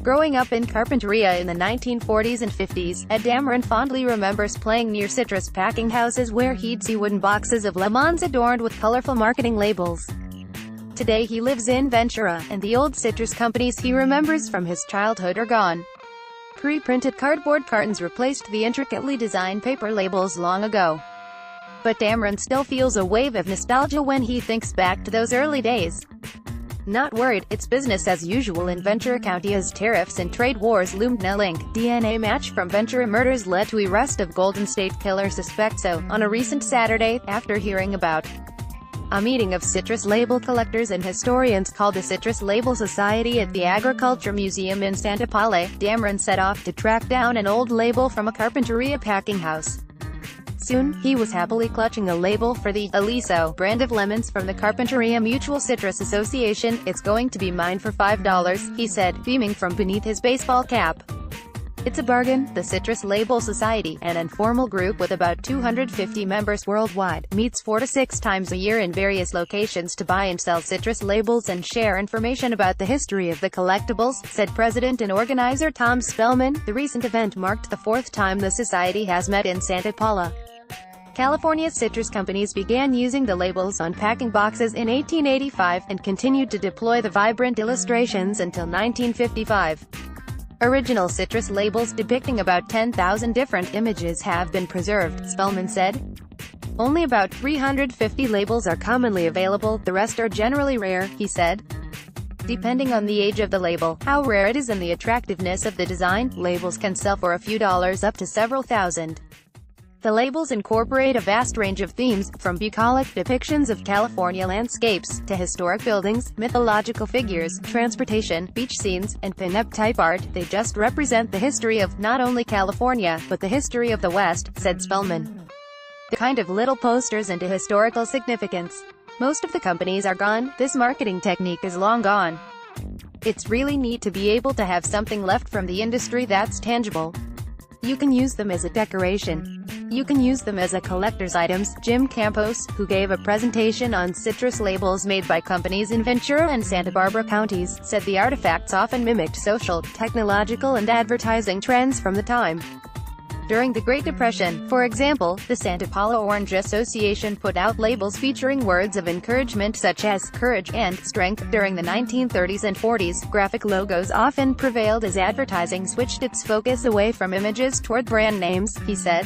Growing up in Carpinteria in the 1940s and 50s, Damron fondly remembers playing near citrus packing houses where he'd see wooden boxes of lemons adorned with colorful marketing labels. Today he lives in Ventura, and the old citrus companies he remembers from his childhood are gone. Pre-printed cardboard cartons replaced the intricately designed paper labels long ago. But Damron still feels a wave of nostalgia when he thinks back to those early days. Not worried, it's business as usual in Ventura County as tariffs and trade wars loomed. A link DNA match from Ventura murders led to arrest of Golden State Killer suspecto on a recent Saturday, after hearing about a meeting of citrus label collectors and historians called the Citrus Label Society at the Agriculture Museum in Santa Paula. Damron set off to track down an old label from a Carpinteria packing house. Soon, he was happily clutching a label for the Aliso brand of lemons from the Carpinteria Mutual Citrus Association. "It's going to be mine for $5, he said, beaming from beneath his baseball cap. It's a bargain. The Citrus Label Society, an informal group with about 250 members worldwide, meets 4 to 6 times a year in various locations to buy and sell citrus labels and share information about the history of the collectibles," said president and organizer Tom Spellman. The recent event marked the 4th time the society has met in Santa Paula. California's citrus companies began using the labels on packing boxes in 1885, and continued to deploy the vibrant illustrations until 1955. Original citrus labels depicting about 10,000 different images have been preserved, Spellman said. Only about 350 labels are commonly available, the rest are generally rare, he said. Depending on the age of the label, how rare it is and the attractiveness of the design, labels can sell for a few dollars up to several thousand. The labels incorporate a vast range of themes, from bucolic depictions of California landscapes, to historic buildings, mythological figures, transportation, beach scenes, and pin-up type art. They just represent the history of, not only California, but the history of the West, said Spellman. The kind of little posters and a historical significance. Most of the companies are gone. This marketing technique is long gone. It's really neat to be able to have something left from the industry that's tangible. You can use them as a decoration. You can use them as a collector's items. Jim Campos, who gave a presentation on citrus labels made by companies in Ventura and Santa Barbara counties, said the artifacts often mimicked social, technological and advertising trends from the time. During the Great Depression, for example, the Santa Paula Orange Association put out labels featuring words of encouragement such as courage and strength. During the 1930s and 40s, graphic logos often prevailed as advertising switched its focus away from images toward brand names, he said.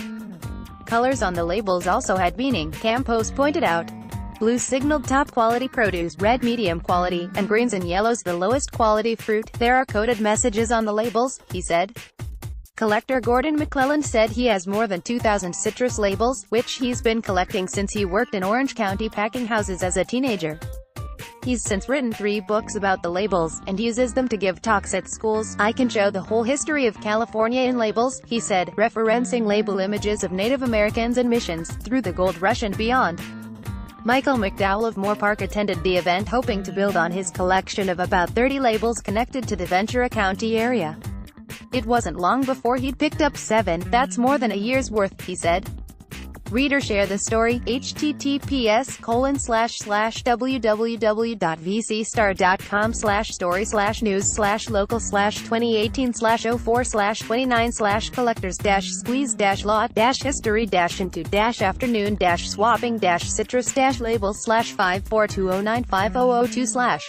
Colors on the labels also had meaning, Campos pointed out. Blue signaled top-quality produce, red medium quality, and greens and yellows the lowest quality fruit. There are coded messages on the labels, he said. Collector Gordon McClellan said he has more than 2,000 citrus labels, which he's been collecting since he worked in Orange County packing houses as a teenager. He's since written 3 books about the labels, and uses them to give talks at schools. "I can show the whole history of California in labels," he said, referencing label images of Native Americans and missions, through the gold rush and beyond. Michael McDowell of Moore Park attended the event hoping to build on his collection of about 30 labels connected to the Ventura County area. It wasn't long before he'd picked up 7, that's more than a year's worth, he said. Reader share the story, https://www.vcstar.com/story/news/local/2018/04/29/collectors-squeeze-lot-history-into-afternoon-swapping-citrus-labels/542095002/